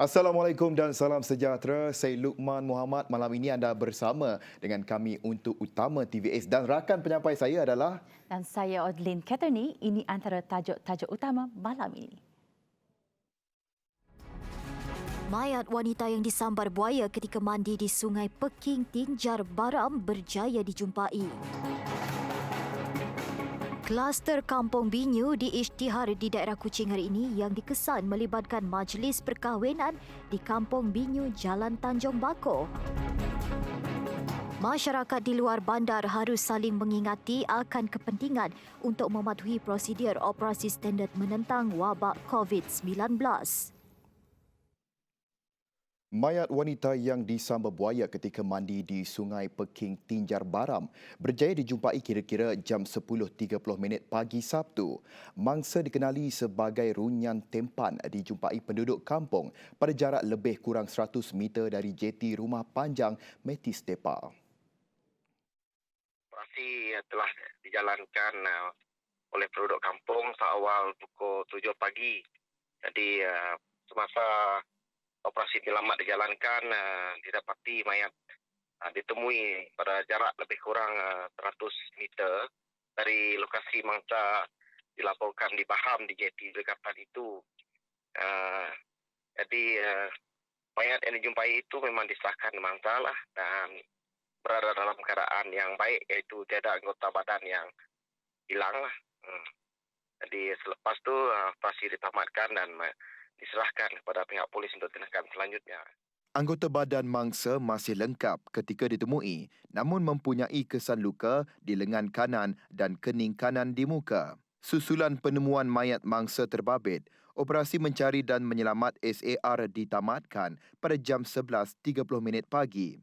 Assalamualaikum dan salam sejahtera. Saya Luqman Muhammad. Malam ini anda bersama dengan kami untuk Utama TVS dan rakan penyampai saya adalah Dan saya Odlin Katherni. Ini antara tajuk-tajuk utama malam ini. Mayat wanita yang disambar buaya ketika mandi di Sungai Peking, Tinjar Baram berjaya dijumpai. Kluster Kampung Binyu diisytihar di daerah Kuching hari ini yang dikesan melibatkan majlis perkahwinan di Kampung Binyu, Jalan Tanjung Bako. Masyarakat di luar bandar harus saling mengingati akan kepentingan untuk mematuhi prosedur operasi standard menentang wabak COVID-19. mayat wanita yang disambar buaya ketika mandi di Sungai Peking, Tinjar Baram berjaya dijumpai kira-kira jam 10.30 pagi Sabtu. Mangsa dikenali sebagai Runyan Tempan dijumpai penduduk kampung pada jarak lebih kurang 100 meter dari jeti Rumah Panjang Metis Tepa. Operasi telah dijalankan oleh penduduk kampung seawal pukul 7 pagi. Jadi semasa operasi penyelamat dijalankan, didapati mayat ditemui pada jarak lebih kurang 100 meter dari lokasi mangsa dilaporkan dibaham di jeti berdekatan itu. Jadi mayat yang dijumpai itu memang disahkan mangsa lah dan berada dalam keadaan yang baik, iaitu tiada anggota badan yang hilang lah. Jadi selepas itu operasi ditamatkan dan diserahkan kepada pihak polis untuk tindakan selanjutnya. Anggota badan mangsa masih lengkap ketika ditemui, namun mempunyai kesan luka di lengan kanan dan kening kanan di muka. Susulan penemuan mayat mangsa terbabit, operasi mencari dan menyelamat SAR ditamatkan pada jam 11.30 pagi.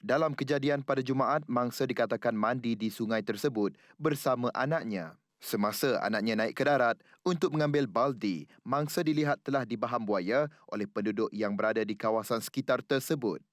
Dalam kejadian pada Jumaat, mangsa dikatakan mandi di sungai tersebut bersama anaknya. Semasa anaknya naik ke darat untuk mengambil baldi, mangsa dilihat telah dibaham buaya oleh penduduk yang berada di kawasan sekitar tersebut.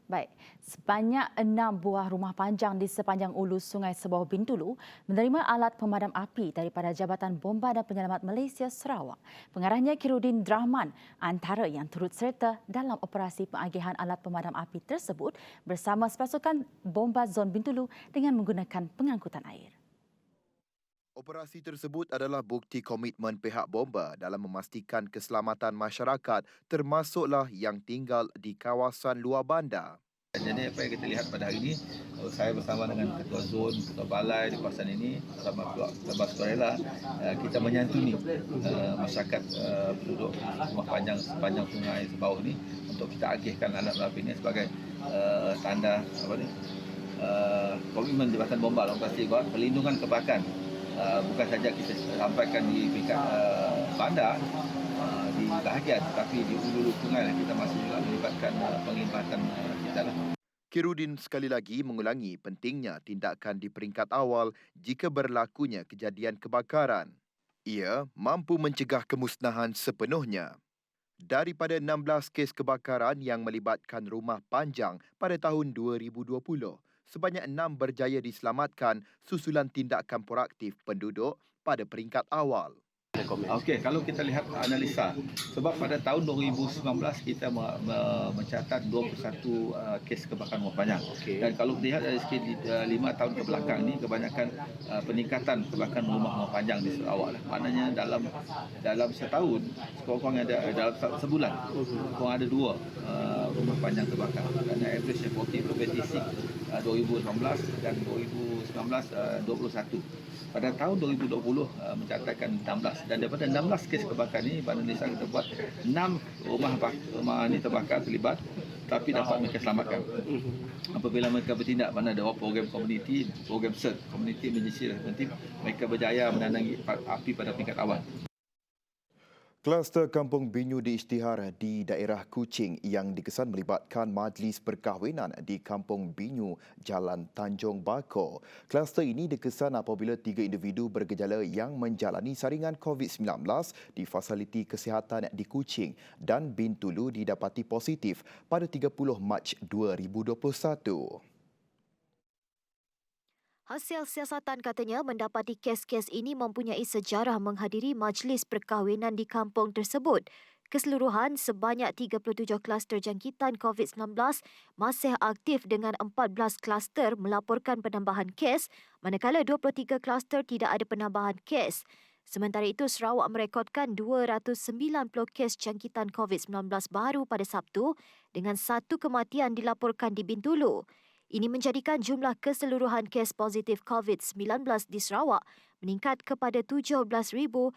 Baik, sebanyak 6 buah rumah panjang di sepanjang ulu Sungai Sebawah Bintulu menerima alat pemadam api daripada Jabatan Bomba dan Penyelamat Malaysia Sarawak. Pengarahnya Kirudin Drahman antara yang turut serta dalam operasi pengagihan alat pemadam api tersebut bersama pasukan Bomba Zon Bintulu dengan menggunakan pengangkutan air. Operasi tersebut adalah bukti komitmen pihak Bomba dalam memastikan keselamatan masyarakat termasuklah yang tinggal di kawasan luar bandar. Jadi apa yang kita lihat pada hari ini, saya bersama dengan Ketua Zon, Ketua Balai di kawasan ini, bersama Ketua Sukarela, kita menyantuni masyarakat penduduk rumah panjang sepanjang sungai Sebawah ini untuk kita agihkan alat api ini sebagai tanda komitmen Jabatan Bomba dalam operasi perlindungan kebakaran. Bukan saja kita sampaikan di peringkat bandar, di bahagian, tapi di hulu sungai kita masih juga melibatkan penglibatan kita lah. Kirudin sekali lagi mengulangi pentingnya tindakan di peringkat awal jika berlakunya kejadian kebakaran. Ia mampu mencegah kemusnahan sepenuhnya. Daripada 16 kes kebakaran yang melibatkan rumah panjang pada tahun 2020, sebanyak 6 berjaya diselamatkan susulan tindakan proaktif penduduk pada peringkat awal. Okey, kalau kita lihat analisa, sebab pada tahun 2019 kita mencatat 21 kes kebakaran rumah panjang. Dan kalau lihat dari segi 5 tahun ke belakang ini, kebanyakan peningkatan kebakaran rumah panjang di Sarawak. Maknanya dalam setahun, kurang-kurang ada dalam sebulan, kurang ada 2 rumah panjang terbakar. Dan average 26 2019 dan 2019 21. Pada tahun 2020 mencatatkan 16, dan daripada 16 kes kebakaran ini Badan Desa kita buat 6 rumah ini terbakar terlibat, tapi dapat mereka selamatkan. Apabila mereka bertindak, mana ada program community, program CERT, Community Emergency Response Team, mereka berjaya menandangi api pada peringkat awal. Kluster Kampung Binyu diisytihar di daerah Kuching yang dikesan melibatkan majlis perkahwinan di Kampung Binyu, Jalan Tanjung Bako. Kluster ini dikesan apabila 3 individu bergejala yang menjalani saringan COVID-19 di fasiliti kesihatan di Kuching dan Bintulu didapati positif pada 30 Mac 2021. Hasil siasatan katanya mendapati kes-kes ini mempunyai sejarah menghadiri majlis perkahwinan di kampung tersebut. Keseluruhan sebanyak 37 kluster jangkitan COVID-19 masih aktif dengan 14 kluster melaporkan penambahan kes, manakala 23 kluster tidak ada penambahan kes. Sementara itu, Sarawak merekodkan 290 kes jangkitan COVID-19 baru pada Sabtu dengan 1 kematian dilaporkan di Bintulu. Ini menjadikan jumlah keseluruhan kes positif COVID-19 di Sarawak meningkat kepada 17,135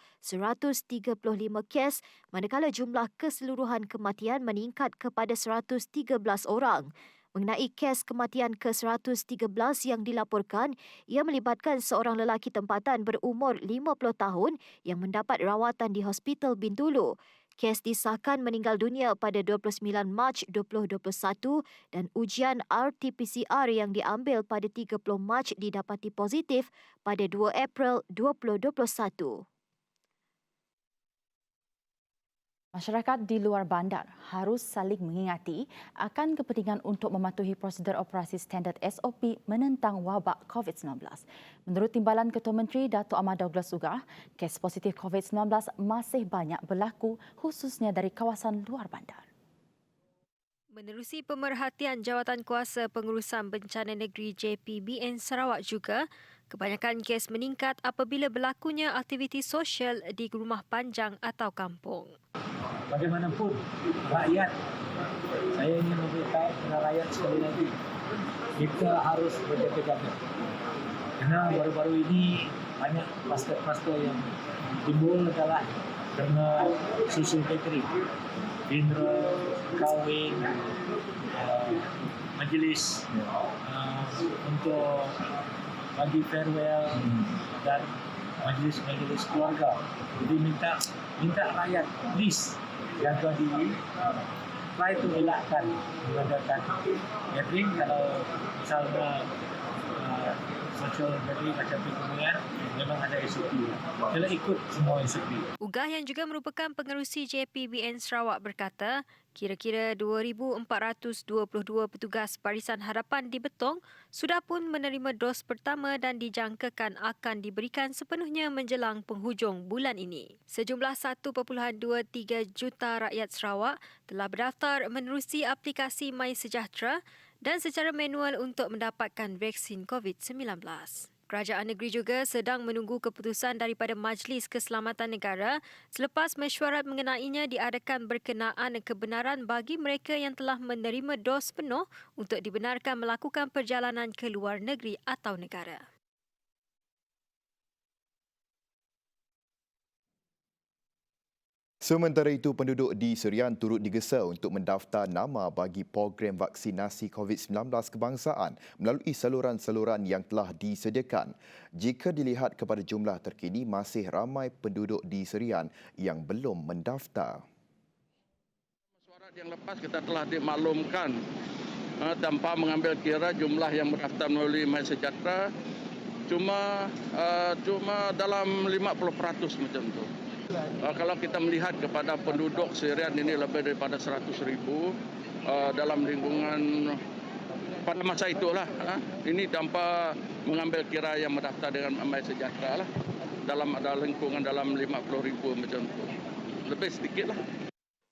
kes, manakala jumlah keseluruhan kematian meningkat kepada 113 orang. Mengenai kes kematian ke-113 yang dilaporkan, ia melibatkan seorang lelaki tempatan berumur 50 tahun yang mendapat rawatan di Hospital Bintulu. Kes disahkan meninggal dunia pada 29 Mac 2021 dan ujian RT-PCR yang diambil pada 30 Mac didapati positif pada 2 April 2021. Masyarakat di luar bandar harus saling mengingati akan kepentingan untuk mematuhi prosedur operasi standard SOP menentang wabak COVID-19. Menurut Timbalan Ketua Menteri Datuk Ahmad Douglas Ugah, kes positif COVID-19 masih banyak berlaku khususnya dari kawasan luar bandar. Menerusi pemerhatian Jawatankuasa Pengurusan Bencana Negeri JPBN Sarawak juga, kebanyakan kes meningkat apabila berlakunya aktiviti sosial di rumah panjang atau kampung. Bagaimanapun rakyat, saya ingin memberitahu kepada rakyat sekali lagi, kita harus berjaga-jaga. Karena baru-baru ini banyak kluster-kluster yang timbul adalah kerana social gathering, funeral, kahwin, majlis untuk bagi farewell dan majlis-majlis keluarga. Jadi minta rakyat please jaga diri, try to elakkan mengadakan gathering. Kalau misalnya social gathering macam itu memang ada SOP. Kita ikut semua SOP. Ugah yang juga merupakan pengerusi JPBN Sarawak berkata, kira-kira 2,422 petugas Barisan Harapan di Betong sudah pun menerima dos pertama dan dijangkakan akan diberikan sepenuhnya menjelang penghujung bulan ini. Sejumlah 1.23 juta rakyat Sarawak telah berdaftar menerusi aplikasi MySejahtera dan secara manual untuk mendapatkan vaksin COVID-19. Kerajaan negeri juga sedang menunggu keputusan daripada Majlis Keselamatan Negara selepas mesyuarat mengenainya diadakan berkenaan kebenaran bagi mereka yang telah menerima dos penuh untuk dibenarkan melakukan perjalanan ke luar negeri atau negara. Sementara itu, penduduk di Serian turut digesa untuk mendaftar nama bagi program vaksinasi COVID-19 kebangsaan melalui saluran-saluran yang telah disediakan. Jika dilihat kepada jumlah terkini, masih ramai penduduk di Serian yang belum mendaftar. Mesyuarat yang lepas kita telah dimaklumkan tanpa mengambil kira jumlah yang berdaftar melalui MySejahtera cuma dalam 50% macam tu. Kalau kita melihat kepada penduduk Serian ini lebih daripada 100,000 dalam lingkungan pada masa itulah, ini tanpa mengambil kira yang mendaftar dengan MySejahtera lah, dalam lingkungan dalam 50,000 macam tu, lebih sedikit lah.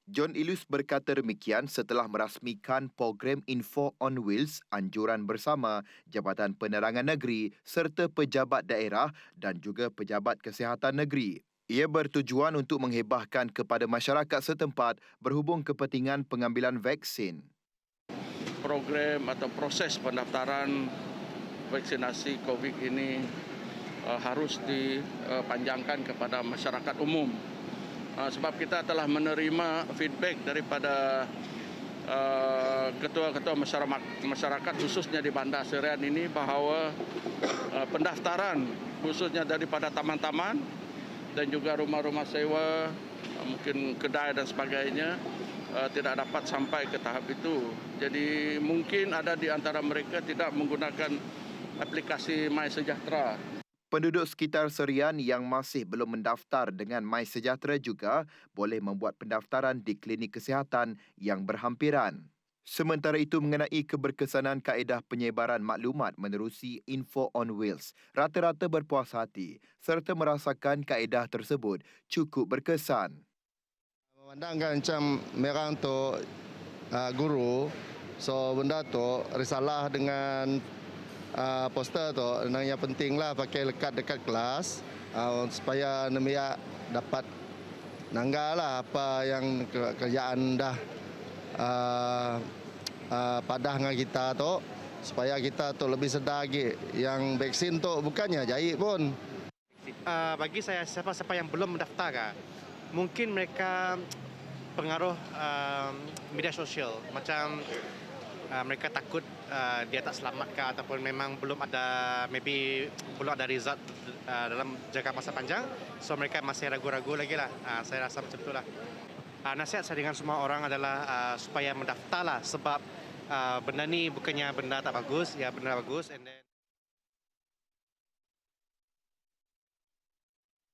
John Ilus berkata demikian setelah merasmikan program Info on Wheels anjuran bersama Jabatan Penerangan Negeri serta pejabat daerah dan juga pejabat kesihatan negeri. Ia bertujuan untuk menghebahkan kepada masyarakat setempat berhubung kepentingan pengambilan vaksin. Program atau proses pendaftaran vaksinasi COVID ini harus dipanjangkan kepada masyarakat umum. Sebab kita telah menerima feedback daripada ketua-ketua masyarakat khususnya di Bandar Serian ini bahawa pendaftaran khususnya daripada taman-taman dan juga rumah-rumah sewa, mungkin kedai dan sebagainya tidak dapat sampai ke tahap itu. Jadi mungkin ada di antara mereka tidak menggunakan aplikasi MySejahtera. Penduduk sekitar Serian yang masih belum mendaftar dengan MySejahtera juga boleh membuat pendaftaran di klinik kesihatan yang berhampiran. Sementara itu mengenai keberkesanan kaedah penyebaran maklumat menerusi Info on Wheels, rata-rata berpuas hati serta merasakan kaedah tersebut cukup berkesan. Memandangkan macam mereka untuk guru, so benda tu risalah dengan poster tu yang pentinglah pakai lekat dekat kelas supaya nemia dapat nanggalah apa yang kerjaan dah padah dengan kita tu supaya kita tu lebih sedar lagi yang vaksin tu bukannya jahit pun. Bagi saya siapa-siapa yang belum mendaftar mungkin mereka pengaruh media sosial macam mereka takut dia tak selamat ataupun memang belum ada result dalam jangka masa panjang, so mereka masih ragu-ragu lagi lah. Saya rasa macam itulah. Nasihat saya dengan semua orang adalah supaya mendaftarlah sebab benda ni bukannya benda tak bagus, ya benda bagus. And then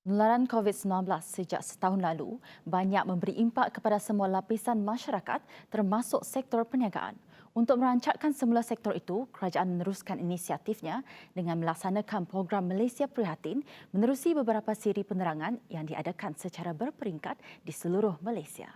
Penularan COVID-19 sejak setahun lalu banyak memberi impak kepada semua lapisan masyarakat termasuk sektor perniagaan. Untuk merancakkan semula sektor itu, kerajaan meneruskan inisiatifnya dengan melaksanakan program Malaysia Prihatin menerusi beberapa siri penerangan yang diadakan secara berperingkat di seluruh Malaysia.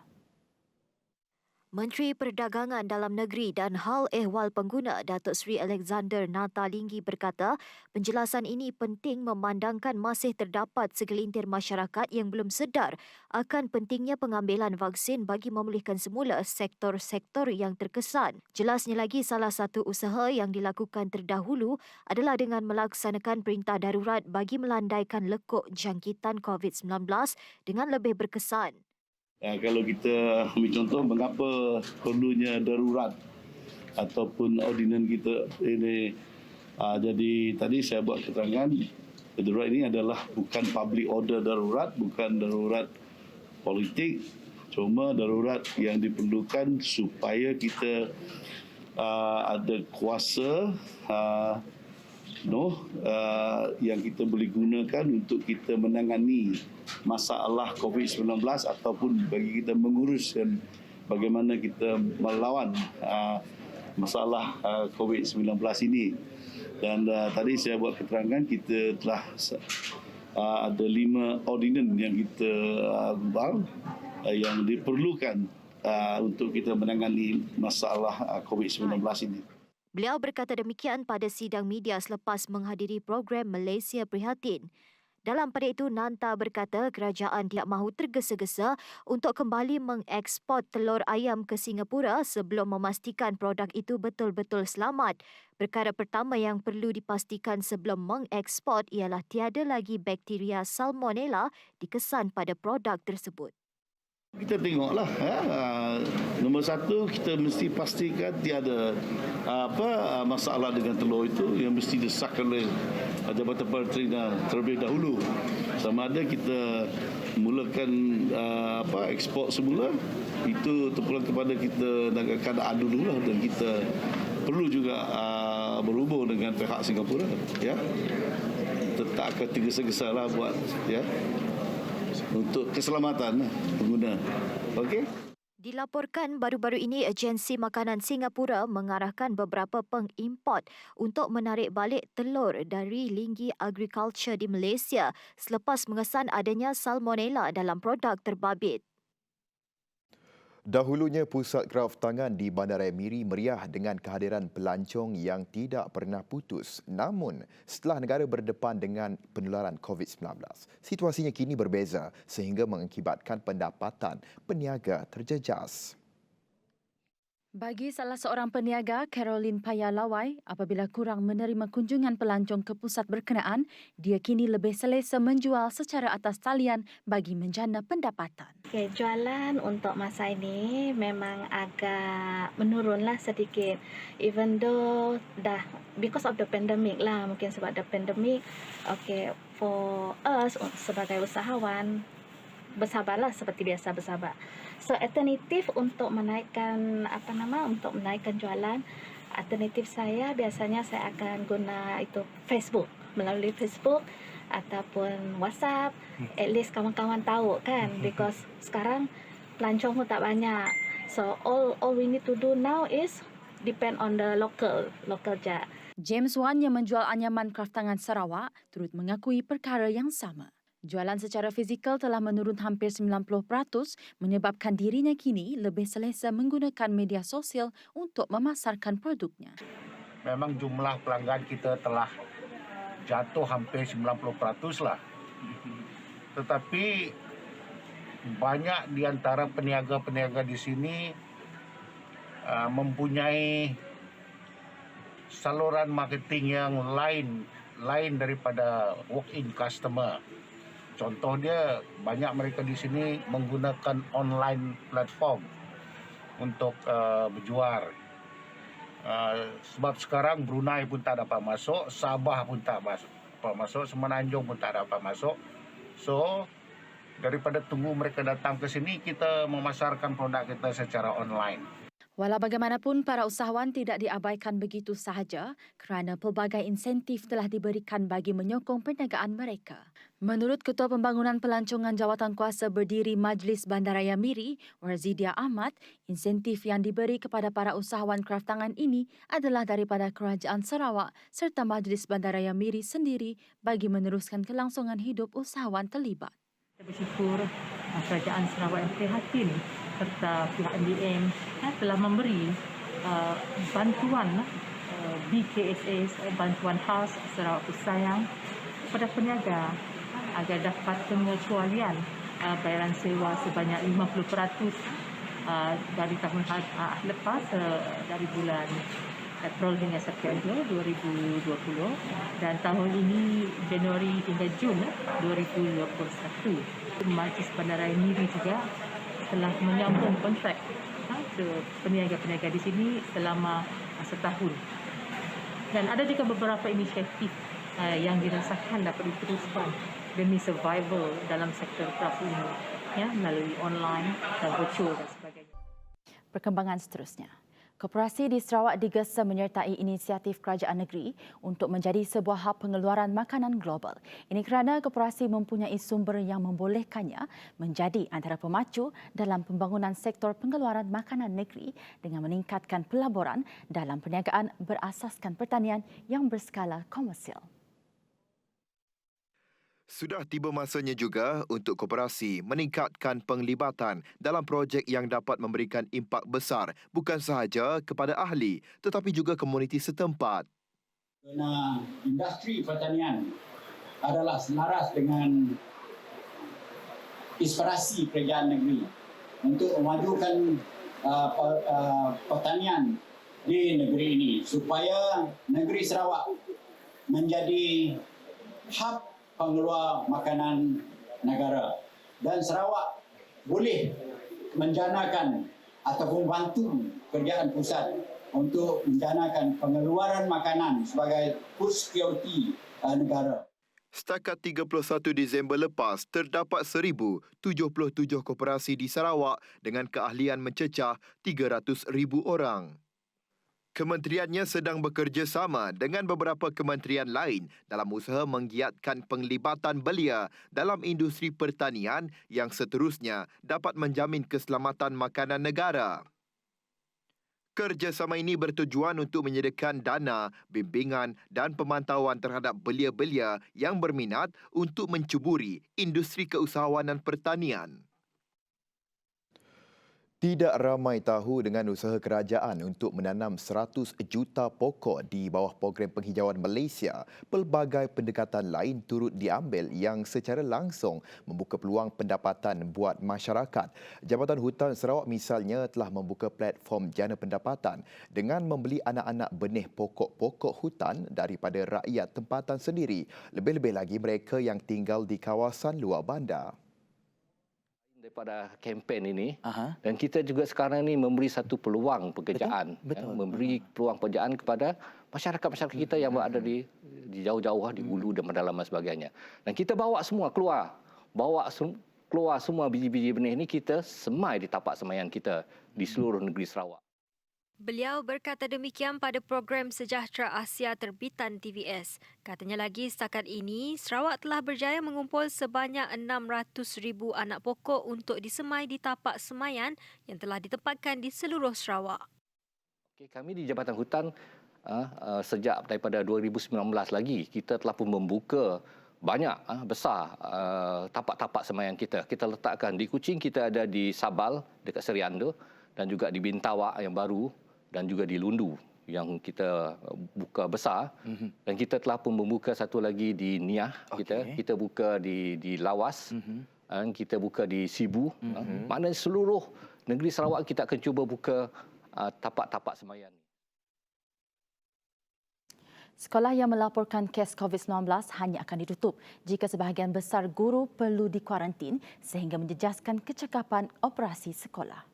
Menteri Perdagangan Dalam Negeri dan Hal Ehwal Pengguna Datuk Seri Alexander Natalinggi berkata, penjelasan ini penting memandangkan masih terdapat segelintir masyarakat yang belum sedar akan pentingnya pengambilan vaksin bagi memulihkan semula sektor-sektor yang terkesan. Jelasnya lagi, salah satu usaha yang dilakukan terdahulu adalah dengan melaksanakan perintah darurat bagi melandaikan lekuk jangkitan COVID-19 dengan lebih berkesan. Kalau kita ambil contoh mengapa perlunya darurat ataupun ordinan kita ini. Jadi tadi saya buat keterangan darurat ini adalah bukan public order darurat, bukan darurat politik, cuma darurat yang diperlukan supaya kita ada kuasa yang kita boleh gunakan untuk kita menangani masalah COVID-19 ataupun bagi kita menguruskan bagaimana kita melawan masalah COVID-19 ini. Dan tadi saya buat keterangan kita telah ada 5 ordinan yang kita gubal yang diperlukan untuk kita menangani masalah COVID-19 ini. Beliau berkata demikian pada sidang media selepas menghadiri program Malaysia Prihatin. Dalam pada itu, Nanta berkata kerajaan tidak mahu tergesa-gesa untuk kembali mengeksport telur ayam ke Singapura sebelum memastikan produk itu betul-betul selamat. Perkara pertama yang perlu dipastikan sebelum mengeksport ialah tiada lagi bakteria Salmonella dikesan pada produk tersebut. Kita tengoklah. Nombor satu, kita mesti pastikan tiada masalah dengan telur itu yang mesti disahkan oleh Jabatan Pertanian terlebih dahulu. Sama ada kita mulakan ekspor semula, itu terpulang kepada kita dalam keadaan dululah, dan kita perlu juga berhubung dengan pihak Singapura. Ya, tetap akan tergesa-gesa lah buat untuk keselamatan pengguna. Okey. Dilaporkan baru-baru ini Agensi Makanan Singapura mengarahkan beberapa pengimport untuk menarik balik telur dari Linggi Agriculture di Malaysia selepas mengesan adanya salmonella dalam produk terbabit. Dahulunya pusat kraftangan di Bandaraya Miri meriah dengan kehadiran pelancong yang tidak pernah putus. Namun, setelah negara berdepan dengan penularan COVID-19, situasinya kini berbeza sehingga mengakibatkan pendapatan peniaga terjejas. Bagi salah seorang peniaga, Caroline Payalawai, apabila kurang menerima kunjungan pelancong ke pusat berkenaan, dia kini lebih selesa menjual secara atas talian bagi menjana pendapatan. Okay, jualan untuk masa ini memang agak menurunlah sedikit. Even though because of the pandemic lah, mungkin sebab the pandemic, okay, for us sebagai usahawan, bersabarlah seperti biasa bersabar. So alternatif untuk menaikkan jualan, alternatif saya biasanya saya akan guna itu Facebook, melalui Facebook ataupun WhatsApp. At least kawan-kawan tahu kan, because sekarang pelancong pun tak banyak. So all we need to do now is depend on the local je. James Wan yang menjual anyaman kraftangan Sarawak turut mengakui perkara yang sama. Jualan secara fizikal telah menurun hampir 90% menyebabkan dirinya kini lebih selesa menggunakan media sosial untuk memasarkan produknya. Memang jumlah pelanggan kita telah jatuh hampir 90% lah. Tetapi banyak di antara peniaga-peniaga di sini mempunyai saluran marketing yang lain daripada walk-in customer. Contoh dia, banyak mereka di sini menggunakan online platform untuk berjual. Sebab sekarang Brunei pun tak dapat masuk, Sabah pun tak dapat masuk, Semenanjung pun tak dapat masuk. So, daripada tunggu mereka datang ke sini, kita memasarkan produk kita secara online. Walau bagaimanapun, para usahawan tidak diabaikan begitu sahaja kerana pelbagai insentif telah diberikan bagi menyokong perniagaan mereka. Menurut Ketua Pembangunan Pelancongan Jawatankuasa Berdiri Majlis Bandaraya Miri, Warzidia Ahmad, insentif yang diberi kepada para usahawan kraftangan ini adalah daripada Kerajaan Sarawak serta Majlis Bandaraya Miri sendiri bagi meneruskan kelangsungan hidup usahawan terlibat. Saya bersyukur Kerajaan Sarawak yang prihatin serta pihak MDM telah memberi bantuan BKSS, bantuan khas Sarawak Pesayang kepada peniaga agar dapat pengecualian bayaran sewa sebanyak 50% dari tahun lepas, dari bulan April hingga September 2020 dan tahun ini Januari hingga Jun 2021. Majlis Bandaraya Miri juga telah menyambung kontrak ke peniaga-peniaga di sini selama setahun. Dan ada juga beberapa inisiatif yang dirasakan dapat diteruskan demi survival dalam sektor kraft ini, melalui online dan virtual dan sebagainya. Perkembangan seterusnya. Koperasi di Sarawak digesa menyertai inisiatif kerajaan negeri untuk menjadi sebuah hub pengeluaran makanan global. Ini kerana koperasi mempunyai sumber yang membolehkannya menjadi antara pemacu dalam pembangunan sektor pengeluaran makanan negeri dengan meningkatkan pelaburan dalam perniagaan berasaskan pertanian yang berskala komersial. Sudah tiba masanya juga untuk koperasi meningkatkan penglibatan dalam projek yang dapat memberikan impak besar bukan sahaja kepada ahli tetapi juga komuniti setempat. Kerana industri pertanian adalah selaras dengan inspirasi kerajaan negeri untuk memajukan pertanian di negeri ini supaya negeri Sarawak menjadi hub pengeluar makanan negara dan Sarawak boleh menjanakan ataupun bantu kerajaan pusat untuk menjanakan pengeluaran makanan sebagai food security negara. Setakat 31 Disember lepas, terdapat 1,077 koperasi di Sarawak dengan keahlian mencecah 300,000 orang. Kementeriannya sedang bekerjasama dengan beberapa kementerian lain dalam usaha menggiatkan penglibatan belia dalam industri pertanian yang seterusnya dapat menjamin keselamatan makanan negara. Kerjasama ini bertujuan untuk menyediakan dana, bimbingan dan pemantauan terhadap belia-belia yang berminat untuk mencuburi industri keusahawanan pertanian. Tidak ramai tahu dengan usaha kerajaan untuk menanam 100 juta pokok di bawah program penghijauan Malaysia. Pelbagai pendekatan lain turut diambil yang secara langsung membuka peluang pendapatan buat masyarakat. Jabatan Hutan Sarawak misalnya telah membuka platform jana pendapatan dengan membeli anak-anak benih pokok-pokok hutan daripada rakyat tempatan sendiri. Lebih-lebih lagi mereka yang tinggal di kawasan luar bandar. Daripada kempen ini, dan kita juga sekarang ini memberi satu peluang pekerjaan, betul. Memberi peluang pekerjaan kepada masyarakat-masyarakat kita yang berada di jauh-jauh di hulu dan pedalaman sebagainya. Dan kita bawa semua keluar semua biji-biji benih ini kita semai di tapak semaian kita di seluruh negeri Sarawak. Beliau berkata demikian pada program Sejahtera Asia terbitan TVS. Katanya lagi setakat ini, Sarawak telah berjaya mengumpul sebanyak 600,000 anak pokok untuk disemai di tapak semayan yang telah ditempatkan di seluruh Sarawak. Kami di Jabatan Hutan sejak daripada 2019 lagi, kita telah pun membuka banyak besar tapak-tapak semayan kita. Kita letakkan di Kuching, kita ada di Sabal dekat Seri Anda dan juga di Bintawak yang baru dan juga di Lundu yang kita buka besar. Dan kita telah pun membuka satu lagi di Niah, kita buka di Lawas, dan kita buka di Sibu. Maknanya seluruh negeri Sarawak kita akan cuba buka tapak-tapak semayan. Sekolah yang melaporkan kes COVID-19 hanya akan ditutup jika sebahagian besar guru perlu dikuarantin sehingga menjejaskan kecekapan operasi sekolah.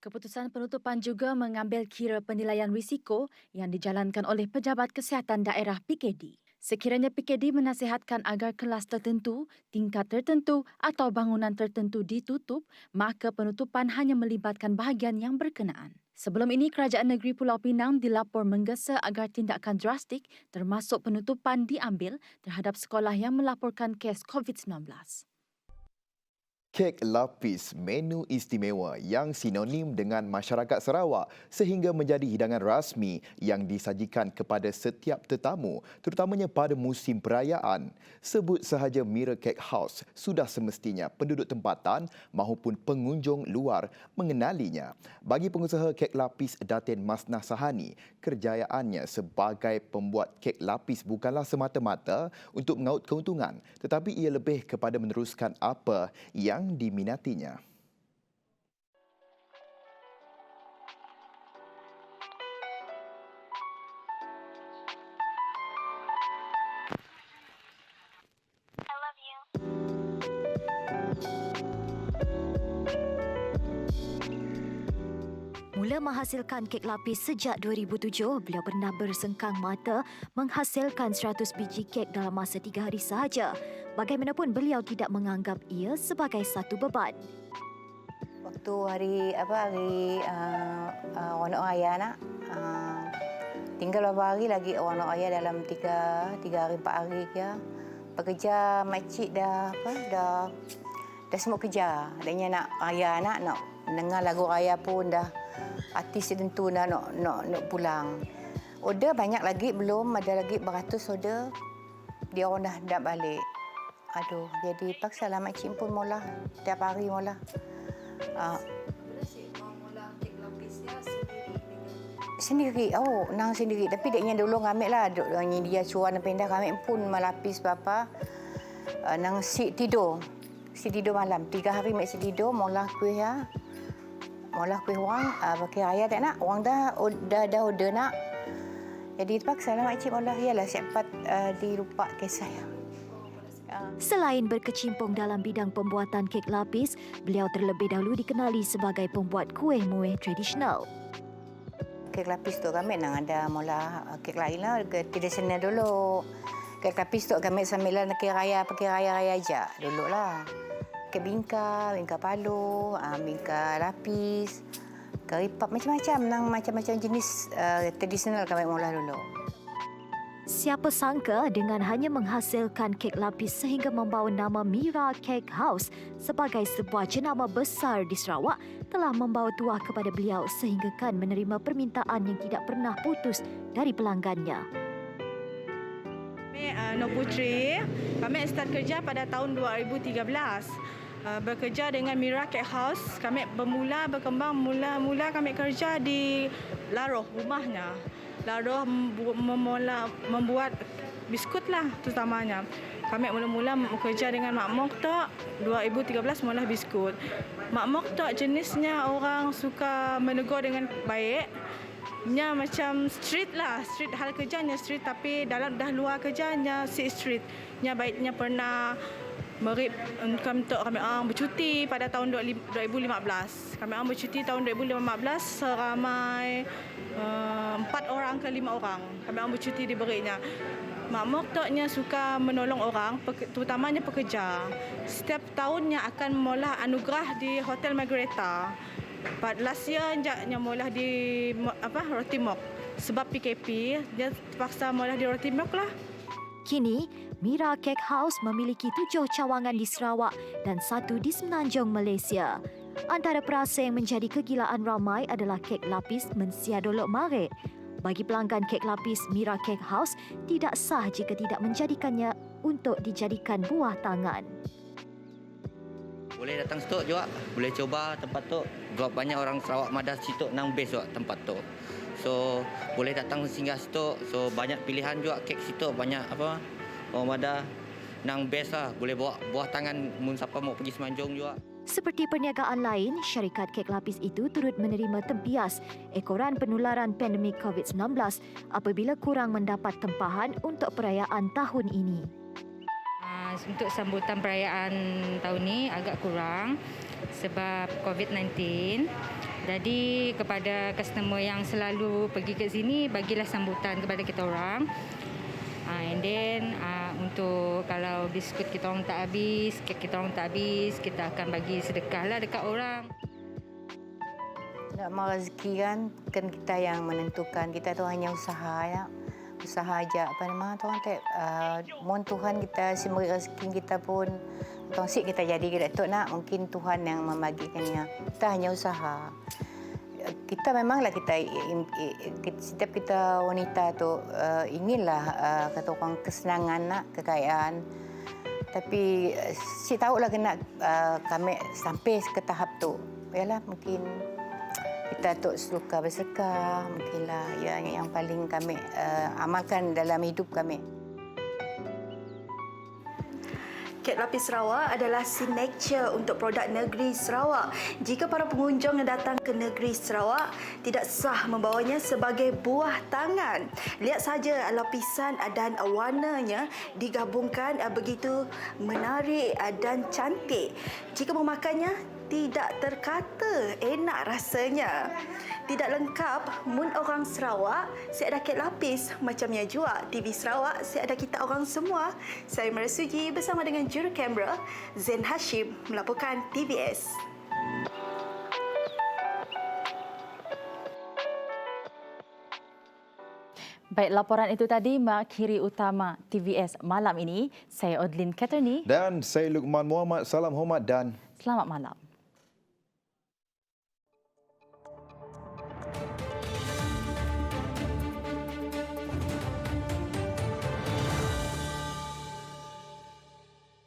Keputusan penutupan juga mengambil kira penilaian risiko yang dijalankan oleh Pejabat Kesihatan Daerah PKD. Sekiranya PKD menasihatkan agar kelas tertentu, tingkat tertentu atau bangunan tertentu ditutup, maka penutupan hanya melibatkan bahagian yang berkenaan. Sebelum ini, Kerajaan Negeri Pulau Pinang dilapor menggesa agar tindakan drastik termasuk penutupan diambil terhadap sekolah yang melaporkan kes COVID-19. Kek lapis, menu istimewa yang sinonim dengan masyarakat Sarawak sehingga menjadi hidangan rasmi yang disajikan kepada setiap tetamu, terutamanya pada musim perayaan. Sebut sahaja Mira Cake House, sudah semestinya penduduk tempatan maupun pengunjung luar mengenalinya. Bagi pengusaha kek lapis Datin Masnah Sahani, kerjayaannya sebagai pembuat kek lapis bukanlah semata-mata untuk mengaut keuntungan, tetapi ia lebih kepada meneruskan apa yang diminatinya. Mula menghasilkan kek lapis sejak 2007, beliau pernah bersengkang mata menghasilkan 100 biji kek dalam masa 3 hari sahaja. Bagaimanapun beliau tidak menganggap ia sebagai satu beban. Waktu hari Warna Raya nak, tinggal beberapa hari lagi Warna Raya dalam 3 hari 4 hari ke. Pekerja makcik dah semua kerja. Adanya nak raya nak dengar lagu raya pun dah artis tertentu dah nak pulang. Order banyak lagi, belum ada lagi beratus order. Dia orang dah balik. Aduh, jadi paksalah makcik pun mula tiap hari mula. Sendiri. Nang sendiri. Tapi dia dulu ngambil lah. Dia cuan pindah kami pun melapis bapa. Nang si tidur. Si tidur malam. 3 hari mak si tidur mula kuih ya. Mula kuih orang pakai raya tak nak. Orang dah order nak. Jadi terpaksa lah makcik mula. Yalah cepat dilupa kisah saya. Selain berkecimpung dalam bidang pembuatan kek lapis, beliau terlebih dahulu dikenali sebagai pembuat kuih-muih tradisional. Kek lapis tu kami nang ada mula kek lain lah, tradisional dulu. Kek lapis tu kami sambilan pakai raya aja dulu lah. Kek bingka palu, bingka lapis, keripap macam-macam nang macam-macam jenis tradisional kami mula dulu. Siapa sangka dengan hanya menghasilkan kek lapis sehingga membawa nama Mira Cake House sebagai sebuah jenama besar di Sarawak telah membawa tuah kepada beliau sehingga kan menerima permintaan yang tidak pernah putus dari pelanggannya. Kami Nur Putri, kami start kerja pada tahun 2013. Bekerja dengan Mira Cake House, kami berkembang mula kami kerja di Laroh rumahnya. Laroh membuat biskut lah terutamanya. Kami mula-mula bekerja dengan Mak Mok Tok. 2013 mula biskut. Mak Mok Tok jenisnya orang suka menegur dengan baik. Nya macam street lah. Street hal kerjanya street tapi dalam dah luar kerjanya si street. Nya baiknya pernah kami orang bercuti pada tahun 2015. Kami orang bercuti tahun 2015 seramai 4 orang ke 5 orang. Kami orang bercuti diberinya. Mak Mok Toknya suka menolong orang, terutamanya pekerja. Setiap tahunnya akan mula anugerah di Hotel Margareta. last year jaknya mula di Roti Mok. Sebab PKP, dia terpaksa mula di Roti Mok lah. Kini, Mira Cake House memiliki 7 cawangan di Sarawak dan 1 di Semenanjung, Malaysia. Antara perasa yang menjadi kegilaan ramai adalah kek lapis Mensia Dolok Marik. Bagi pelanggan kek lapis Mira Cake House, tidak sah jika tidak menjadikannya untuk dijadikan buah tangan. Boleh datang situ juga, boleh coba tempat tu. Sebab banyak orang Sarawak Madas situ nang base juga tempat tu. So boleh datang singgah situ. So banyak pilihan juga kek situ, banyak orang Madas nang base lah. Boleh bawa buah tangan mun siapa mau pergi Semenanjung juga. Seperti perniagaan lain, syarikat kek lapis itu turut menerima tempias ekoran penularan pandemik COVID-19 apabila kurang mendapat tempahan untuk perayaan tahun ini. Untuk sambutan perayaan tahun ini agak kurang sebab COVID-19. Jadi kepada customer yang selalu pergi ke sini, bagilah sambutan kepada kita orang. And then untuk kalau biskut kita orang tak habis, kek kita orang tak habis, kita akan bagi sedekahlah dekat orang. Nak mau rezeki kan kita yang menentukan. Kita tu hanya usaha ya. Usaha aja apa nama tu orang tak mohon Tuhan kita si beri rezeki kita pun tongsik kita jadi kita tu nak mungkin Tuhan yang membagikannya. Kita hanya usaha. Kita memanglah setiap kita wanita tu inginlah kata orang kesenangan nak kekayaan. Tapi si tahulah kena kami sampai ke tahap tu. Yalah mungkin kita tu suka bersedekah, mungkinlah yang paling kami amalkan dalam hidup kami. Kek Lapis Sarawak adalah signature untuk produk negeri Sarawak. Jika para pengunjung yang datang ke negeri Sarawak tidak sah membawanya sebagai buah tangan. Lihat saja lapisan dan warnanya digabungkan begitu menarik dan cantik. Jika memakannya tidak terkata enak rasanya. Tidak lengkap mun orang Sarawak, saya ada kek lapis macamnya juga. TV Sarawak, saya ada kita orang semua. Saya Merasuji bersama dengan juru kamera Zain Hashim melaporkan TVS. Baik, laporan itu tadi mengakhiri utama TVS malam ini. Saya Odlin Katerni. Dan saya Luqman Muhammad. Salam hormat dan selamat malam.